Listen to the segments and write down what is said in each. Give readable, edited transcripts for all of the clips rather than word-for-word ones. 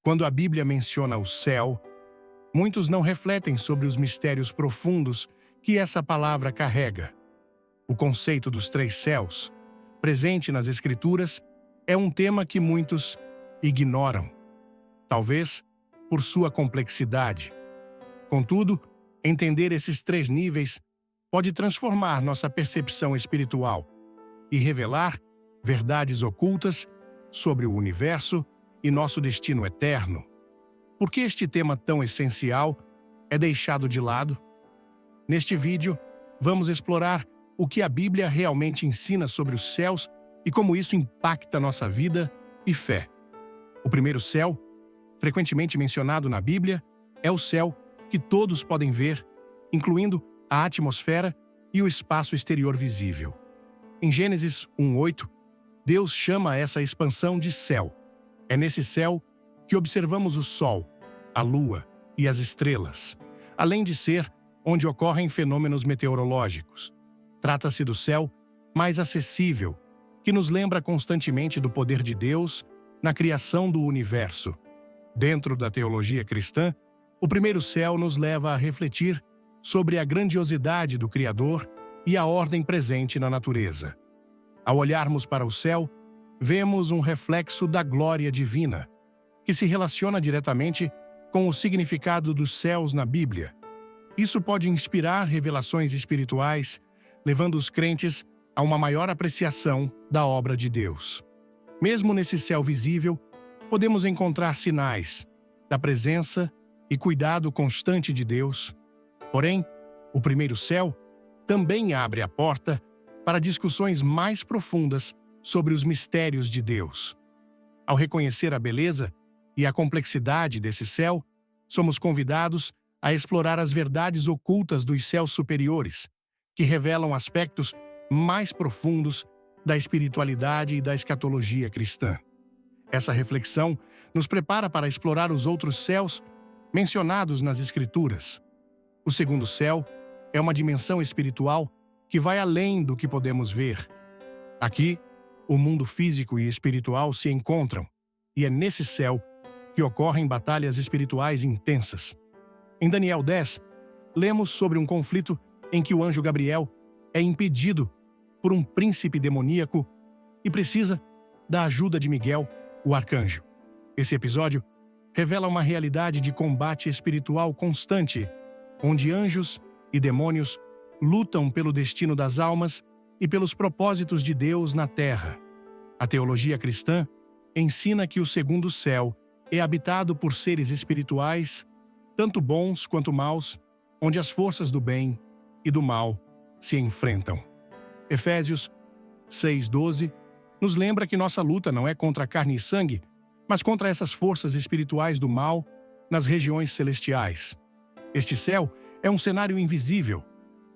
Quando a Bíblia menciona o céu, muitos não refletem sobre os mistérios profundos que essa palavra carrega. O conceito dos três céus, presente nas Escrituras, é um tema que muitos ignoram, talvez por sua complexidade. Contudo, entender esses três níveis pode transformar nossa percepção espiritual e revelar verdades ocultas sobre o universo e nosso destino eterno. Por que este tema tão essencial é deixado de lado? Neste vídeo, vamos explorar o que a Bíblia realmente ensina sobre os céus e como isso impacta nossa vida e fé. O primeiro céu, frequentemente mencionado na Bíblia, é o céu que todos podem ver, incluindo a atmosfera e o espaço exterior visível. Em Gênesis 1:8, Deus chama essa expansão de céu. É nesse céu que observamos o sol, a lua e as estrelas, além de ser onde ocorrem fenômenos meteorológicos. Trata-se do céu mais acessível, que nos lembra constantemente do poder de Deus na criação do universo. Dentro da teologia cristã, o primeiro céu nos leva a refletir sobre a grandiosidade do Criador e a ordem presente na natureza. Ao olharmos para o céu, vemos um reflexo da glória divina, que se relaciona diretamente com o significado dos céus na Bíblia. Isso pode inspirar revelações espirituais, levando os crentes a uma maior apreciação da obra de Deus. Mesmo nesse céu visível, podemos encontrar sinais da presença e cuidado constante de Deus. Porém, o primeiro céu também abre a porta para discussões mais profundas sobre os mistérios de Deus. Ao reconhecer a beleza e a complexidade desse céu, somos convidados a explorar as verdades ocultas dos céus superiores, que revelam aspectos mais profundos da espiritualidade e da escatologia cristã. Essa reflexão nos prepara para explorar os outros céus mencionados nas Escrituras. O segundo céu é uma dimensão espiritual que vai além do que podemos ver. Aqui, o mundo físico e espiritual se encontram, e é nesse céu que ocorrem batalhas espirituais intensas. Em Daniel 10, lemos sobre um conflito em que o anjo Gabriel é impedido por um príncipe demoníaco e precisa da ajuda de Miguel, o arcanjo. Esse episódio revela uma realidade de combate espiritual constante, onde anjos e demônios lutam pelo destino das almas e pelos propósitos de Deus na terra. A teologia cristã ensina que o segundo céu é habitado por seres espirituais, tanto bons quanto maus, onde as forças do bem e do mal se enfrentam. Efésios 6:12 nos lembra que nossa luta não é contra carne e sangue, mas contra essas forças espirituais do mal nas regiões celestiais. Este céu é um cenário invisível,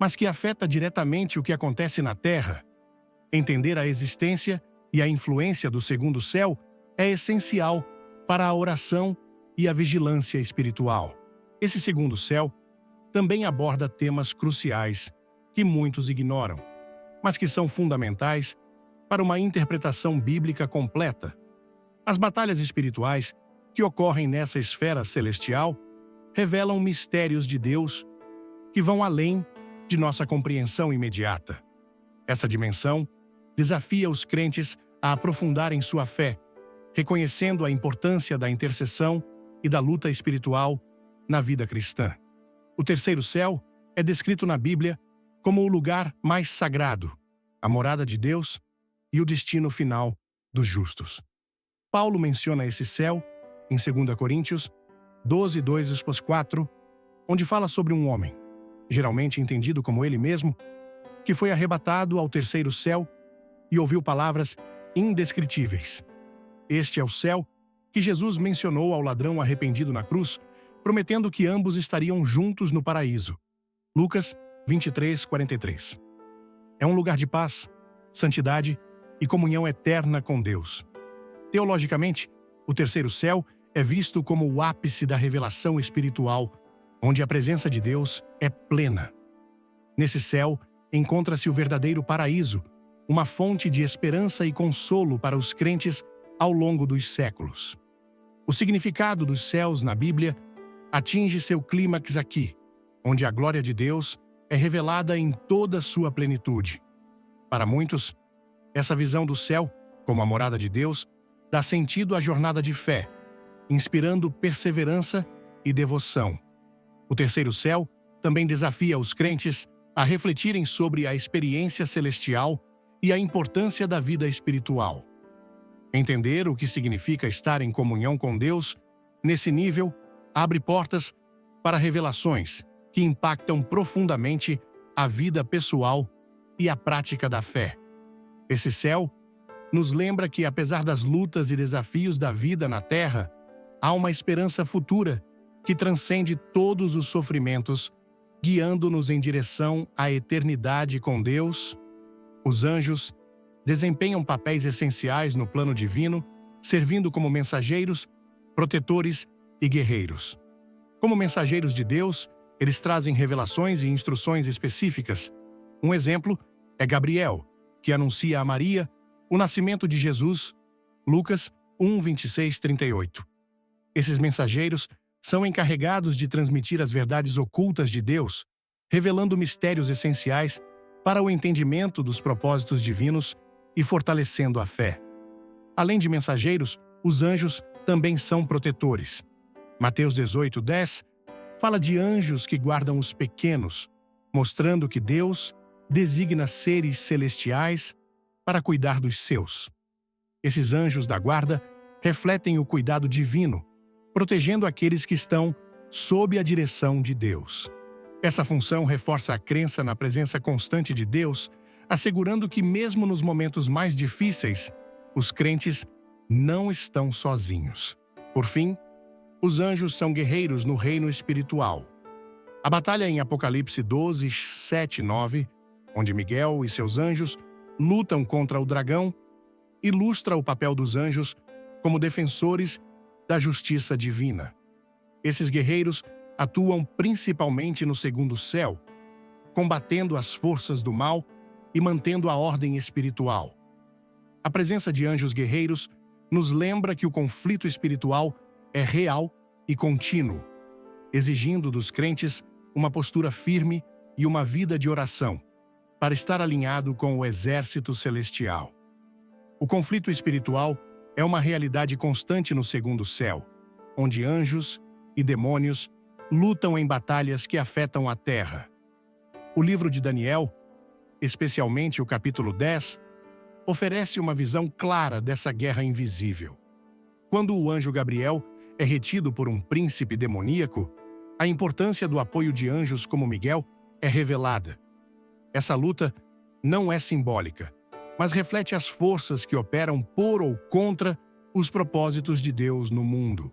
mas que afeta diretamente o que acontece na terra. Entender a existência e a influência do segundo céu é essencial para a oração e a vigilância espiritual. Esse segundo céu também aborda temas cruciais que muitos ignoram, mas que são fundamentais para uma interpretação bíblica completa. As batalhas espirituais que ocorrem nessa esfera celestial revelam mistérios de Deus que vão além de nossa compreensão imediata. Essa dimensão desafia os crentes a aprofundarem sua fé, reconhecendo a importância da intercessão e da luta espiritual na vida cristã. O terceiro céu é descrito na Bíblia como o lugar mais sagrado, a morada de Deus e o destino final dos justos. Paulo menciona esse céu em 2 Coríntios 12:2-4, onde fala sobre um homem, geralmente entendido como ele mesmo, que foi arrebatado ao terceiro céu e ouviu palavras indescritíveis. Este é o céu que Jesus mencionou ao ladrão arrependido na cruz, prometendo que ambos estariam juntos no paraíso. Lucas 23:43. É um lugar de paz, santidade e comunhão eterna com Deus. Teologicamente, o terceiro céu é visto como o ápice da revelação espiritual, onde a presença de Deus é plena. Nesse céu, encontra-se o verdadeiro paraíso, uma fonte de esperança e consolo para os crentes ao longo dos séculos. O significado dos céus na Bíblia atinge seu clímax aqui, onde a glória de Deus é revelada em toda sua plenitude. Para muitos, essa visão do céu, como a morada de Deus, dá sentido à jornada de fé, inspirando perseverança e devoção. O terceiro céu também desafia os crentes a refletirem sobre a experiência celestial e a importância da vida espiritual. Entender o que significa estar em comunhão com Deus, nesse nível, abre portas para revelações que impactam profundamente a vida pessoal e a prática da fé. Esse céu nos lembra que, apesar das lutas e desafios da vida na Terra, há uma esperança futura que transcende todos os sofrimentos, guiando-nos em direção à eternidade com Deus. Os anjos desempenham papéis essenciais no plano divino, servindo como mensageiros, protetores e guerreiros. Como mensageiros de Deus, eles trazem revelações e instruções específicas. Um exemplo é Gabriel, que anuncia a Maria o nascimento de Jesus, Lucas 1, 26, 38. Esses mensageiros são encarregados de transmitir as verdades ocultas de Deus, revelando mistérios essenciais para o entendimento dos propósitos divinos e fortalecendo a fé. Além de mensageiros, os anjos também são protetores. Mateus 18, 10 fala de anjos que guardam os pequenos, mostrando que Deus designa seres celestiais para cuidar dos seus. Esses anjos da guarda refletem o cuidado divino, protegendo aqueles que estão sob a direção de Deus. Essa função reforça a crença na presença constante de Deus, assegurando que, mesmo nos momentos mais difíceis, os crentes não estão sozinhos. Por fim, os anjos são guerreiros no reino espiritual. A batalha em Apocalipse 12, 7 e 9, onde Miguel e seus anjos lutam contra o dragão, ilustra o papel dos anjos como defensores da justiça divina. Esses guerreiros atuam principalmente no segundo céu, combatendo as forças do mal e mantendo a ordem espiritual. A presença de anjos guerreiros nos lembra que o conflito espiritual é real e contínuo, exigindo dos crentes uma postura firme e uma vida de oração, para estar alinhado com o exército celestial. O conflito espiritual é uma realidade constante no segundo céu, onde anjos e demônios lutam em batalhas que afetam a terra. O livro de Daniel, especialmente o capítulo 10, oferece uma visão clara dessa guerra invisível. Quando o anjo Gabriel é retido por um príncipe demoníaco, a importância do apoio de anjos como Miguel é revelada. Essa luta não é simbólica, mas reflete as forças que operam por ou contra os propósitos de Deus no mundo.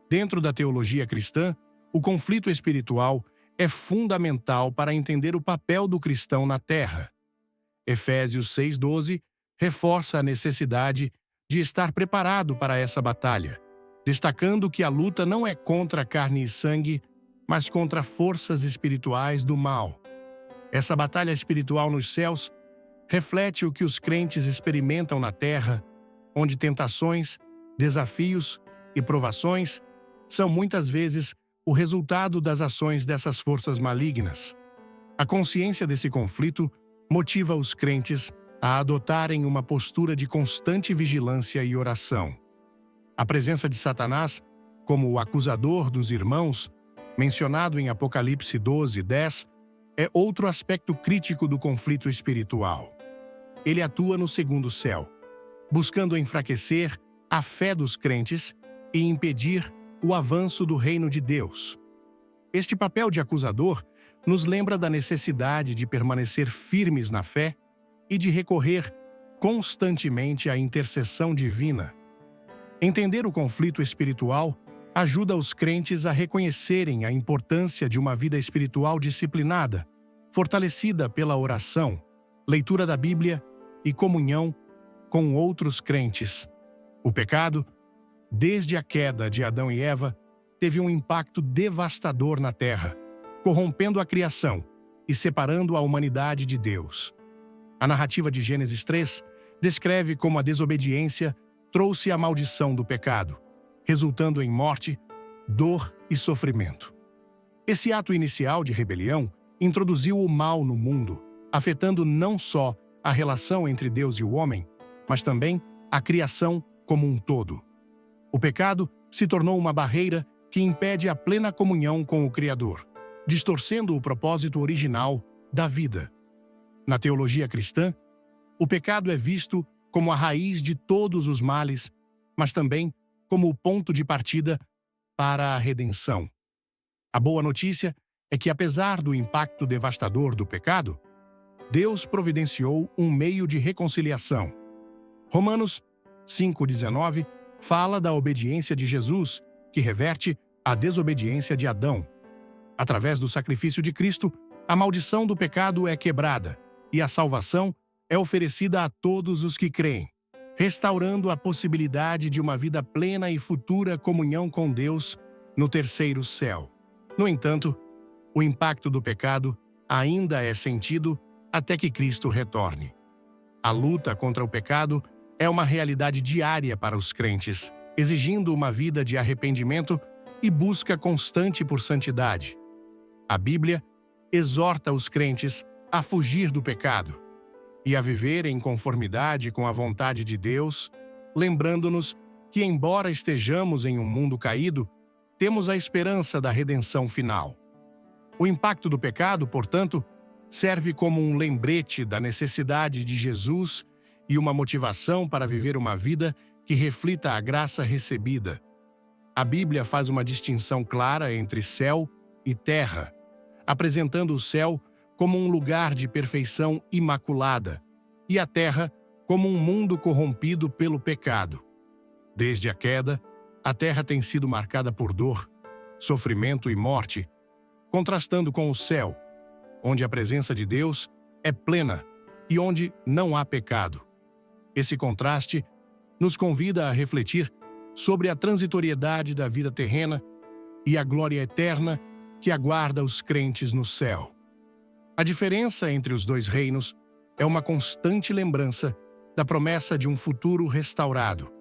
Dentro da teologia cristã, o conflito espiritual é fundamental para entender o papel do cristão na Terra. Efésios 6,12 reforça a necessidade de estar preparado para essa batalha, destacando que a luta não é contra carne e sangue, mas contra forças espirituais do mal. Essa batalha espiritual nos céus reflete o que os crentes experimentam na Terra, onde tentações, desafios e provações são muitas vezes o resultado das ações dessas forças malignas. A consciência desse conflito motiva os crentes a adotarem uma postura de constante vigilância e oração. A presença de Satanás, como o acusador dos irmãos, mencionado em Apocalipse 12, 10, é outro aspecto crítico do conflito espiritual. Ele atua no segundo céu, buscando enfraquecer a fé dos crentes e impedir o avanço do reino de Deus. Este papel de acusador nos lembra da necessidade de permanecer firmes na fé e de recorrer constantemente à intercessão divina. Entender o conflito espiritual ajuda os crentes a reconhecerem a importância de uma vida espiritual disciplinada, fortalecida pela oração, leitura da Bíblia e comunhão com outros crentes. O pecado, desde a queda de Adão e Eva, teve um impacto devastador na Terra, corrompendo a criação e separando a humanidade de Deus. A narrativa de Gênesis 3 descreve como a desobediência trouxe a maldição do pecado, resultando em morte, dor e sofrimento. Esse ato inicial de rebelião introduziu o mal no mundo, afetando não só a relação entre Deus e o homem, mas também a criação como um todo. O pecado se tornou uma barreira que impede a plena comunhão com o Criador, distorcendo o propósito original da vida. Na teologia cristã, o pecado é visto como a raiz de todos os males, mas também como o ponto de partida para a redenção. A boa notícia é que, apesar do impacto devastador do pecado, Deus providenciou um meio de reconciliação. Romanos 5,19 fala da obediência de Jesus, que reverte a desobediência de Adão. Através do sacrifício de Cristo, a maldição do pecado é quebrada e a salvação é oferecida a todos os que creem, restaurando a possibilidade de uma vida plena e futura comunhão com Deus no terceiro céu. No entanto, o impacto do pecado ainda é sentido até que Cristo retorne. A luta contra o pecado é uma realidade diária para os crentes, exigindo uma vida de arrependimento e busca constante por santidade. A Bíblia exorta os crentes a fugir do pecado e a viver em conformidade com a vontade de Deus, lembrando-nos que, embora estejamos em um mundo caído, temos a esperança da redenção final. O impacto do pecado, portanto, serve como um lembrete da necessidade de Jesus e uma motivação para viver uma vida que reflita a graça recebida. A Bíblia faz uma distinção clara entre céu e terra, apresentando o céu como um lugar de perfeição imaculada e a terra como um mundo corrompido pelo pecado. Desde a queda, a terra tem sido marcada por dor, sofrimento e morte, contrastando com o céu, onde a presença de Deus é plena e onde não há pecado. Esse contraste nos convida a refletir sobre a transitoriedade da vida terrena e a glória eterna que aguarda os crentes no céu. A diferença entre os dois reinos é uma constante lembrança da promessa de um futuro restaurado.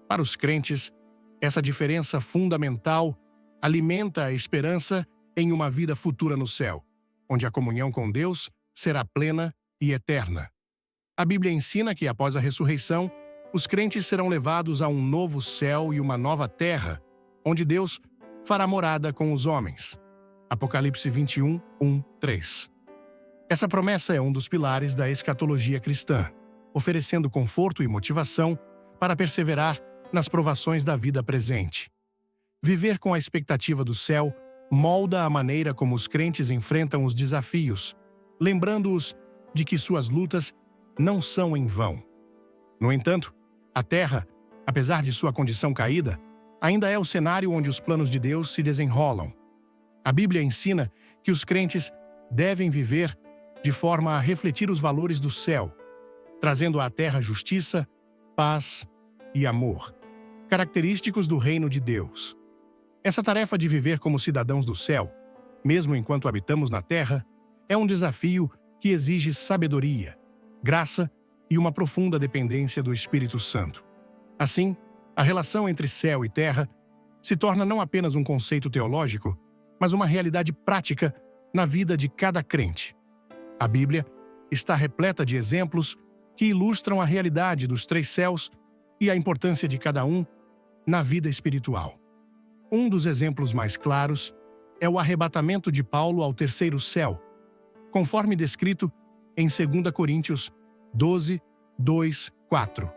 Para os crentes, essa diferença fundamental alimenta a esperança em uma vida futura no céu, onde a comunhão com Deus será plena e eterna. A Bíblia ensina que, após a ressurreição, os crentes serão levados a um novo céu e uma nova terra, onde Deus fará morada com os homens. Apocalipse 21, 1, 3. Essa promessa é um dos pilares da escatologia cristã, oferecendo conforto e motivação para perseverar nas provações da vida presente. Viver com a expectativa do céu molda a maneira como os crentes enfrentam os desafios, lembrando-os de que suas lutas não são em vão. No entanto, a terra, apesar de sua condição caída, ainda é o cenário onde os planos de Deus se desenrolam. A Bíblia ensina que os crentes devem viver de forma a refletir os valores do céu, trazendo à terra justiça, paz e amor, característicos do reino de Deus. Essa tarefa de viver como cidadãos do céu, mesmo enquanto habitamos na terra, é um desafio que exige sabedoria, graça e uma profunda dependência do Espírito Santo. Assim, a relação entre céu e terra se torna não apenas um conceito teológico, mas uma realidade prática na vida de cada crente. A Bíblia está repleta de exemplos que ilustram a realidade dos três céus e a importância de cada um na vida espiritual. Um dos exemplos mais claros é o arrebatamento de Paulo ao terceiro céu, conforme descrito em 2 Coríntios 12, 2, 4.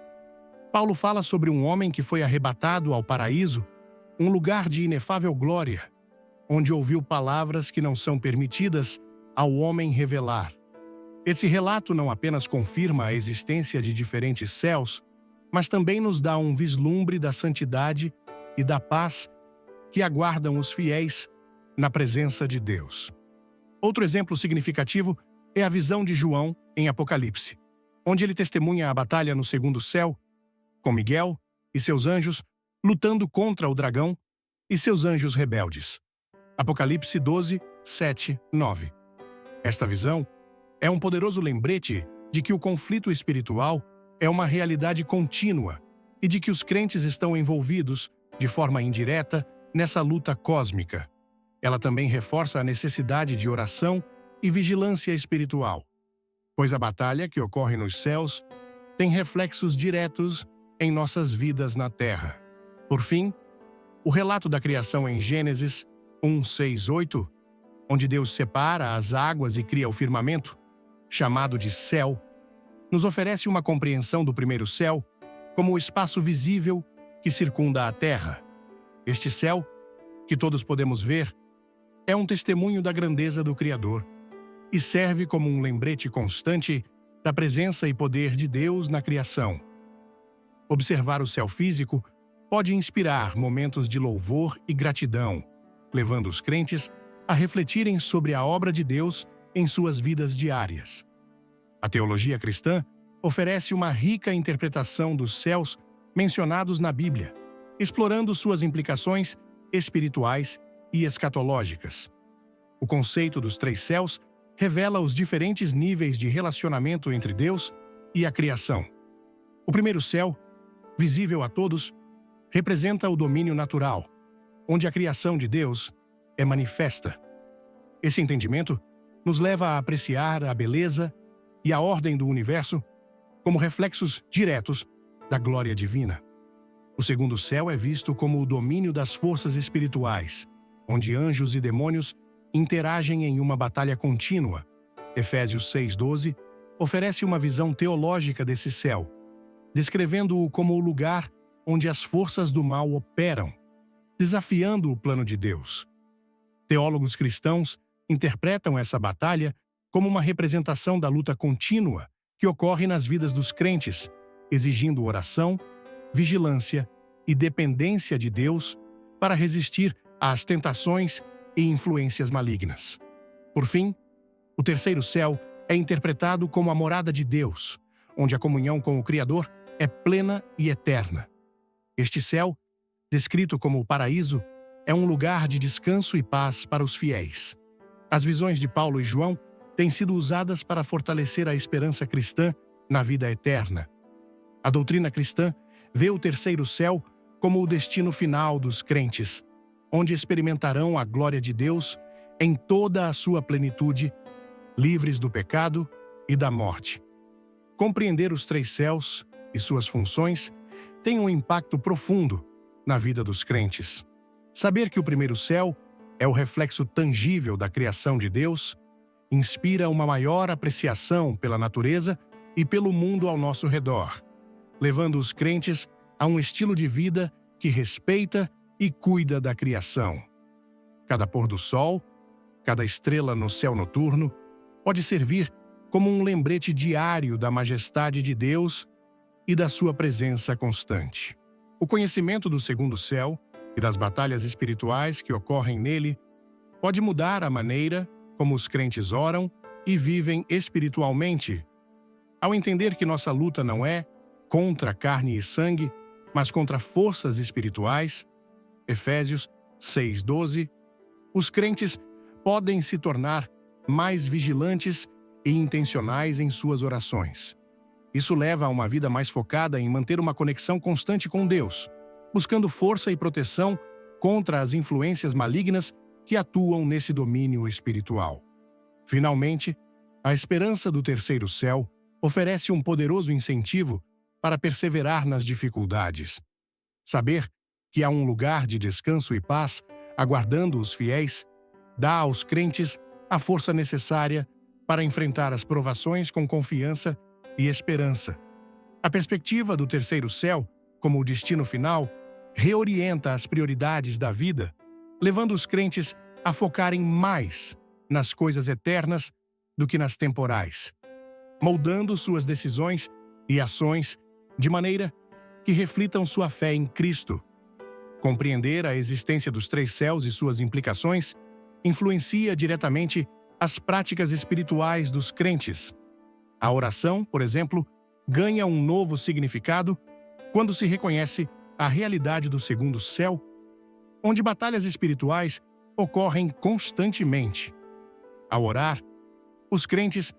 Paulo fala sobre um homem que foi arrebatado ao paraíso, um lugar de inefável glória, onde ouviu palavras que não são permitidas ao homem revelar. Esse relato não apenas confirma a existência de diferentes céus, mas também nos dá um vislumbre da santidade e da paz que aguardam os fiéis na presença de Deus. Outro exemplo significativo é a visão de João em Apocalipse, onde ele testemunha a batalha no segundo céu, com Miguel e seus anjos lutando contra o dragão e seus anjos rebeldes. Apocalipse 12, 7, 9. Esta visão é um poderoso lembrete de que o conflito espiritual é uma realidade contínua e de que os crentes estão envolvidos de forma indireta, nessa luta cósmica. Ela também reforça a necessidade de oração e vigilância espiritual, pois a batalha que ocorre nos céus tem reflexos diretos em nossas vidas na Terra. Por fim, o relato da criação em Gênesis 1, 6, 8, onde Deus separa as águas e cria o firmamento, chamado de céu, nos oferece uma compreensão do primeiro céu como o espaço visível que circunda a Terra. Este céu, que todos podemos ver, é um testemunho da grandeza do Criador e serve como um lembrete constante da presença e poder de Deus na criação. Observar o céu físico pode inspirar momentos de louvor e gratidão, levando os crentes a refletirem sobre a obra de Deus em suas vidas diárias. A teologia cristã oferece uma rica interpretação dos céus mencionados na Bíblia, explorando suas implicações espirituais e escatológicas. O conceito dos três céus revela os diferentes níveis de relacionamento entre Deus e a criação. O primeiro céu, visível a todos, representa o domínio natural, onde a criação de Deus é manifesta. Esse entendimento nos leva a apreciar a beleza e a ordem do universo como reflexos diretos da glória divina. O segundo céu é visto como o domínio das forças espirituais, onde anjos e demônios interagem em uma batalha contínua. Efésios 6:12 oferece uma visão teológica desse céu, descrevendo-o como o lugar onde as forças do mal operam, desafiando o plano de Deus. Teólogos cristãos interpretam essa batalha como uma representação da luta contínua que ocorre nas vidas dos crentes, exigindo oração, vigilância e dependência de Deus para resistir às tentações e influências malignas. Por fim, o terceiro céu é interpretado como a morada de Deus, onde a comunhão com o Criador é plena e eterna. Este céu, descrito como o paraíso, é um lugar de descanso e paz para os fiéis. As visões de Paulo e João têm sido usadas para fortalecer a esperança cristã na vida eterna. A doutrina cristã vê o terceiro céu como o destino final dos crentes, onde experimentarão a glória de Deus em toda a sua plenitude, livres do pecado e da morte. Compreender os três céus e suas funções tem um impacto profundo na vida dos crentes. Saber que o primeiro céu é o reflexo tangível da criação de Deus inspira uma maior apreciação pela natureza e pelo mundo ao nosso redor, levando os crentes a um estilo de vida que respeita e cuida da criação. Cada pôr do sol, cada estrela no céu noturno, pode servir como um lembrete diário da majestade de Deus e da sua presença constante. O conhecimento do segundo céu e das batalhas espirituais que ocorrem nele pode mudar a maneira como os crentes oram e vivem espiritualmente. Ao entender que nossa luta não é contra carne e sangue, mas contra forças espirituais, Efésios 6:12, os crentes podem se tornar mais vigilantes e intencionais em suas orações. Isso leva a uma vida mais focada em manter uma conexão constante com Deus, buscando força e proteção contra as influências malignas que atuam nesse domínio espiritual. Finalmente, a esperança do terceiro céu oferece um poderoso incentivo para perseverar nas dificuldades. Saber que há um lugar de descanso e paz aguardando os fiéis dá aos crentes a força necessária para enfrentar as provações com confiança e esperança. A perspectiva do terceiro céu, como o destino final, reorienta as prioridades da vida, levando os crentes a focarem mais nas coisas eternas do que nas temporais, moldando suas decisões e ações de maneira que reflitam sua fé em Cristo. Compreender a existência dos três céus e suas implicações influencia diretamente as práticas espirituais dos crentes. A oração, por exemplo, ganha um novo significado quando se reconhece a realidade do segundo céu, onde batalhas espirituais ocorrem constantemente. Ao orar, os crentes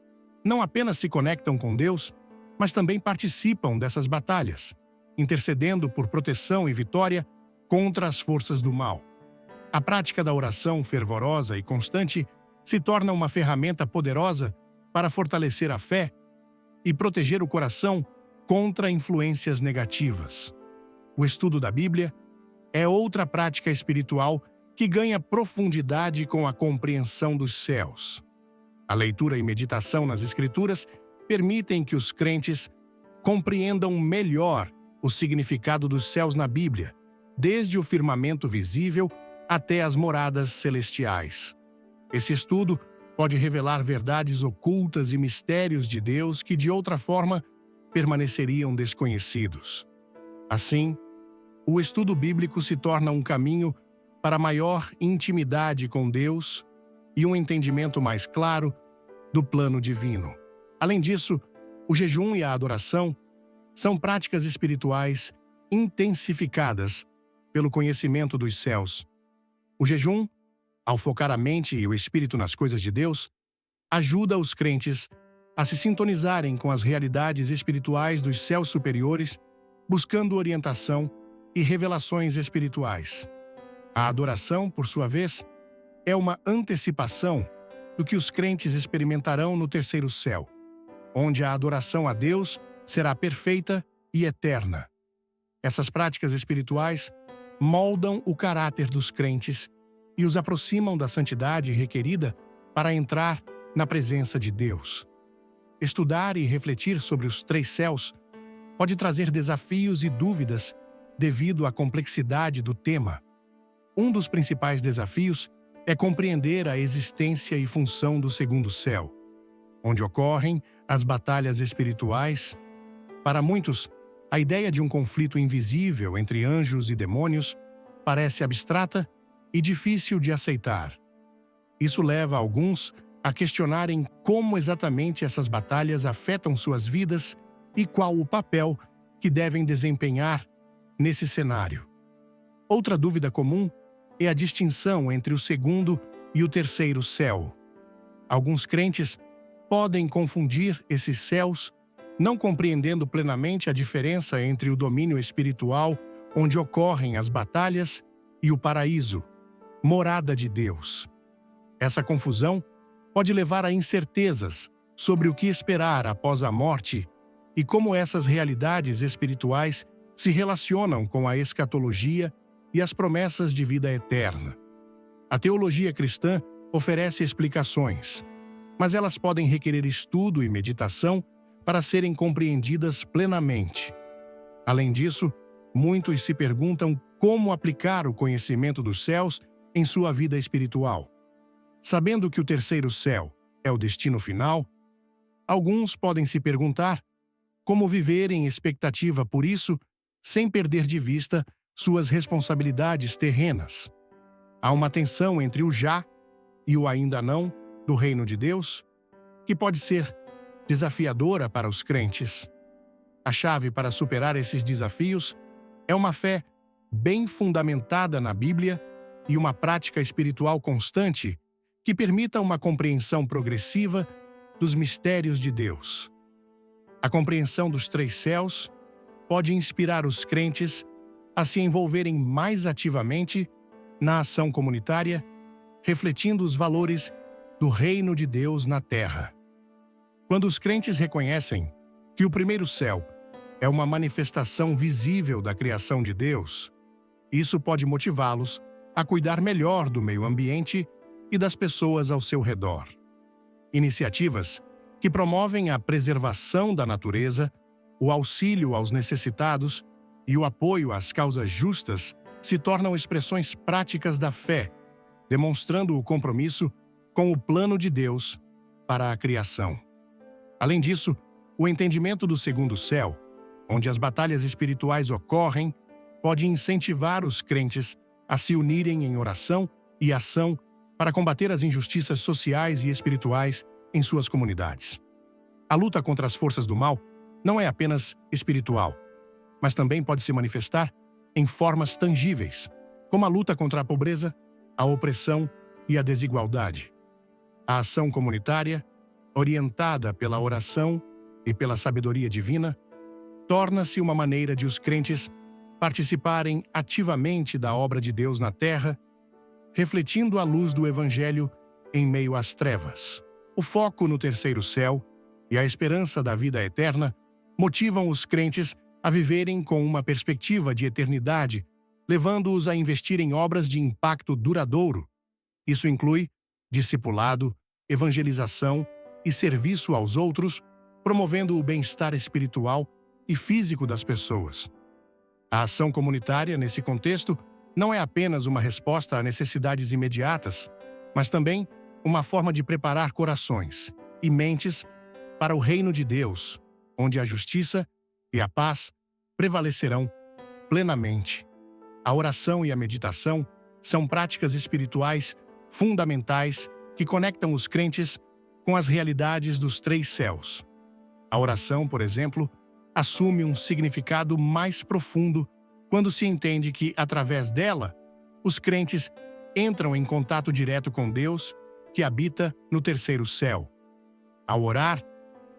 não apenas se conectam com Deus, mas também participam dessas batalhas, intercedendo por proteção e vitória contra as forças do mal. A prática da oração fervorosa e constante se torna uma ferramenta poderosa para fortalecer a fé e proteger o coração contra influências negativas. O estudo da Bíblia é outra prática espiritual que ganha profundidade com a compreensão dos céus. A leitura e meditação nas Escrituras permitem que os crentes compreendam melhor o significado dos céus na Bíblia, desde o firmamento visível até as moradas celestiais. Esse estudo pode revelar verdades ocultas e mistérios de Deus que, de outra forma, permaneceriam desconhecidos. Assim, o estudo bíblico se torna um caminho para maior intimidade com Deus e um entendimento mais claro do plano divino. Além disso, o jejum e a adoração são práticas espirituais intensificadas pelo conhecimento dos céus. O jejum, ao focar a mente e o espírito nas coisas de Deus, ajuda os crentes a se sintonizarem com as realidades espirituais dos céus superiores, buscando orientação e revelações espirituais. A adoração, por sua vez, é uma antecipação do que os crentes experimentarão no terceiro céu, onde a adoração a Deus será perfeita e eterna. Essas práticas espirituais moldam o caráter dos crentes e os aproximam da santidade requerida para entrar na presença de Deus. Estudar e refletir sobre os três céus pode trazer desafios e dúvidas devido à complexidade do tema. Um dos principais desafios é compreender a existência e função do segundo céu, onde ocorrem as batalhas espirituais. Para muitos, a ideia de um conflito invisível entre anjos e demônios parece abstrata e difícil de aceitar. Isso leva alguns a questionarem como exatamente essas batalhas afetam suas vidas e qual o papel que devem desempenhar nesse cenário. Outra dúvida comum é a distinção entre o segundo e o terceiro céu. Alguns crentes podem confundir esses céus, não compreendendo plenamente a diferença entre o domínio espiritual, onde ocorrem as batalhas, e o paraíso, morada de Deus. Essa confusão pode levar a incertezas sobre o que esperar após a morte e como essas realidades espirituais se relacionam com a escatologia e as promessas de vida eterna. A teologia cristã oferece explicações, mas elas podem requerer estudo e meditação para serem compreendidas plenamente. Além disso, muitos se perguntam como aplicar o conhecimento dos céus em sua vida espiritual. Sabendo que o terceiro céu é o destino final, alguns podem se perguntar como viver em expectativa por isso sem perder de vista suas responsabilidades terrenas. Há uma tensão entre o já e o ainda não do reino de Deus, que pode ser desafiadora para os crentes. A chave para superar esses desafios é uma fé bem fundamentada na Bíblia e uma prática espiritual constante que permita uma compreensão progressiva dos mistérios de Deus. A compreensão dos três céus pode inspirar os crentes a se envolverem mais ativamente na ação comunitária, refletindo os valores do reino de Deus na terra. Quando os crentes reconhecem que o primeiro céu é uma manifestação visível da criação de Deus, isso pode motivá-los a cuidar melhor do meio ambiente e das pessoas ao seu redor. Iniciativas que promovem a preservação da natureza, o auxílio aos necessitados e o apoio às causas justas se tornam expressões práticas da fé, demonstrando o compromisso com o plano de Deus para a criação. Além disso, o entendimento do segundo céu, onde as batalhas espirituais ocorrem, pode incentivar os crentes a se unirem em oração e ação para combater as injustiças sociais e espirituais em suas comunidades. A luta contra as forças do mal não é apenas espiritual, mas também pode se manifestar em formas tangíveis, como a luta contra a pobreza, a opressão e a desigualdade. A ação comunitária, orientada pela oração e pela sabedoria divina, torna-se uma maneira de os crentes participarem ativamente da obra de Deus na terra, refletindo a luz do Evangelho em meio às trevas. O foco no terceiro céu e a esperança da vida eterna motivam os crentes a viverem com uma perspectiva de eternidade, levando-os a investir em obras de impacto duradouro. Isso inclui discipulado, evangelização e serviço aos outros, promovendo o bem-estar espiritual e físico das pessoas. A ação comunitária, nesse contexto, não é apenas uma resposta a necessidades imediatas, mas também uma forma de preparar corações e mentes para o reino de Deus, onde a justiça e a paz prevalecerão plenamente. A oração e a meditação são práticas espirituais fundamentais que conectam os crentes com as realidades dos três céus. A oração, por exemplo, assume um significado mais profundo quando se entende que, através dela, os crentes entram em contato direto com Deus, que habita no terceiro céu. Ao orar,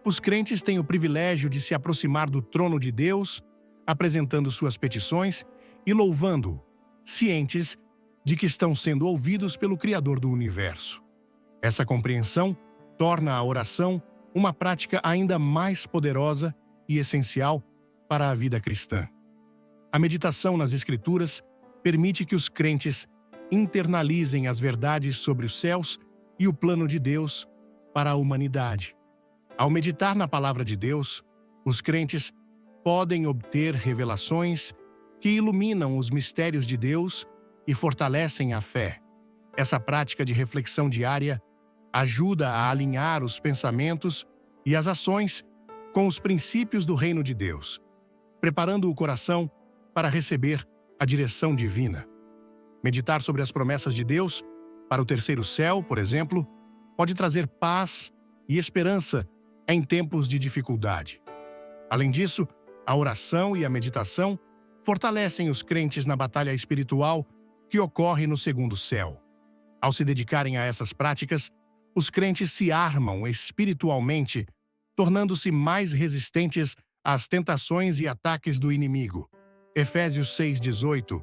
os crentes têm o privilégio de se aproximar do trono de Deus, apresentando suas petições e louvando-o, cientes de que estão sendo ouvidos pelo Criador do universo. Essa compreensão torna a oração uma prática ainda mais poderosa e essencial para a vida cristã. A meditação nas Escrituras permite que os crentes internalizem as verdades sobre os céus e o plano de Deus para a humanidade. Ao meditar na palavra de Deus, os crentes podem obter revelações que iluminam os mistérios de Deus e fortalecem a fé. Essa prática de reflexão diária ajuda a alinhar os pensamentos e as ações com os princípios do reino de Deus, preparando o coração para receber a direção divina. Meditar sobre as promessas de Deus para o terceiro céu, por exemplo, pode trazer paz e esperança em tempos de dificuldade. Além disso, a oração e a meditação fortalecem os crentes na batalha espiritual que ocorre no segundo céu. Ao se dedicarem a essas práticas, os crentes se armam espiritualmente, tornando-se mais resistentes às tentações e ataques do inimigo. Efésios 6,18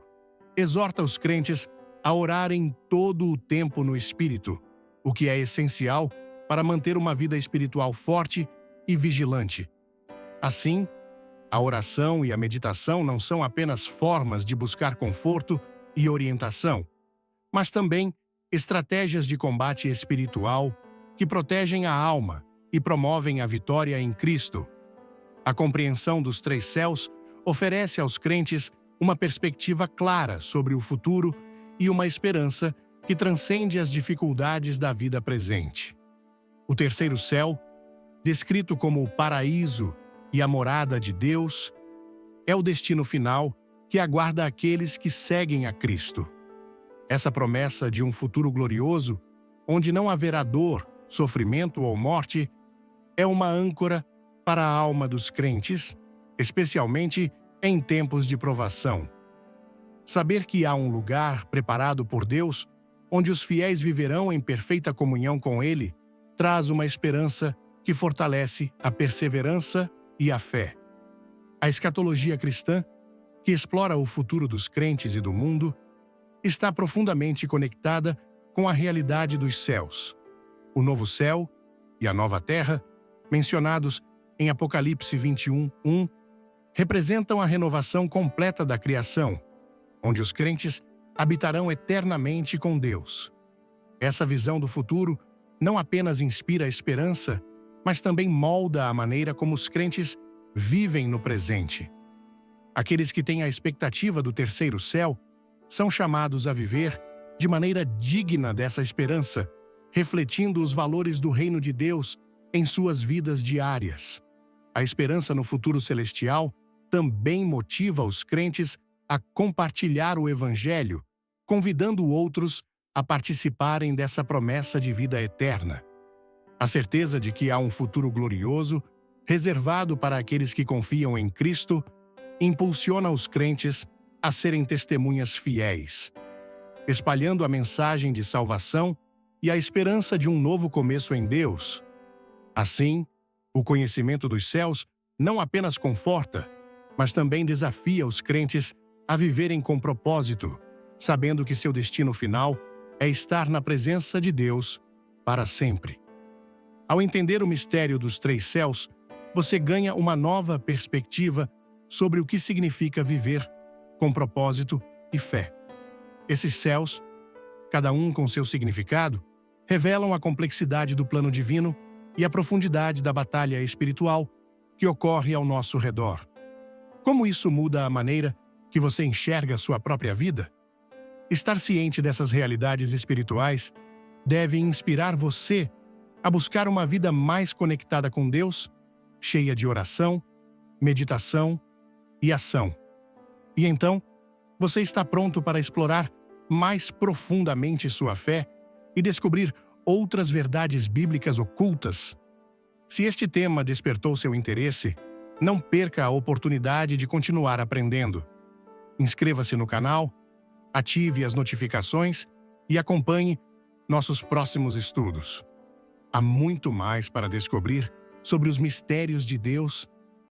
exorta os crentes a orarem todo o tempo no Espírito, o que é essencial para manter uma vida espiritual forte e vigilante. Assim, a oração e a meditação não são apenas formas de buscar conforto e orientação, mas também estratégias de combate espiritual que protegem a alma e promovem a vitória em Cristo. A compreensão dos três céus oferece aos crentes uma perspectiva clara sobre o futuro e uma esperança que transcende as dificuldades da vida presente. O terceiro céu, descrito como o paraíso e a morada de Deus, é o destino final que aguarda aqueles que seguem a Cristo. Essa promessa de um futuro glorioso, onde não haverá dor, sofrimento ou morte, é uma âncora para a alma dos crentes, especialmente em tempos de provação. Saber que há um lugar preparado por Deus, onde os fiéis viverão em perfeita comunhão com Ele, traz uma esperança que fortalece a perseverança e a fé. A escatologia cristã, que explora o futuro dos crentes e do mundo, está profundamente conectada com a realidade dos céus. O novo céu e a nova terra, mencionados em Apocalipse 21:1, representam a renovação completa da criação, onde os crentes habitarão eternamente com Deus. Essa visão do futuro não apenas inspira esperança, mas também molda a maneira como os crentes vivem no presente. Aqueles que têm a expectativa do terceiro céu são chamados a viver de maneira digna dessa esperança, refletindo os valores do reino de Deus em suas vidas diárias. A esperança no futuro celestial também motiva os crentes a compartilhar o Evangelho, convidando outros a participarem dessa promessa de vida eterna. A certeza de que há um futuro glorioso, reservado para aqueles que confiam em Cristo, impulsiona os crentes a serem testemunhas fiéis, espalhando a mensagem de salvação e a esperança de um novo começo em Deus. Assim, o conhecimento dos céus não apenas conforta, mas também desafia os crentes a viverem com propósito, sabendo que seu destino final é estar na presença de Deus para sempre. Ao entender o mistério dos três céus, você ganha uma nova perspectiva sobre o que significa viver com propósito e fé. Esses céus, cada um com seu significado, revelam a complexidade do plano divino e a profundidade da batalha espiritual que ocorre ao nosso redor. Como isso muda a maneira que você enxerga sua própria vida? Estar ciente dessas realidades espirituais deve inspirar você a buscar uma vida mais conectada com Deus, cheia de oração, meditação e ação. E então, você está pronto para explorar mais profundamente sua fé e descobrir outras verdades bíblicas ocultas. Se este tema despertou seu interesse, não perca a oportunidade de continuar aprendendo. Inscreva-se no canal, ative as notificações e acompanhe nossos próximos estudos. Há muito mais para descobrir sobre os mistérios de Deus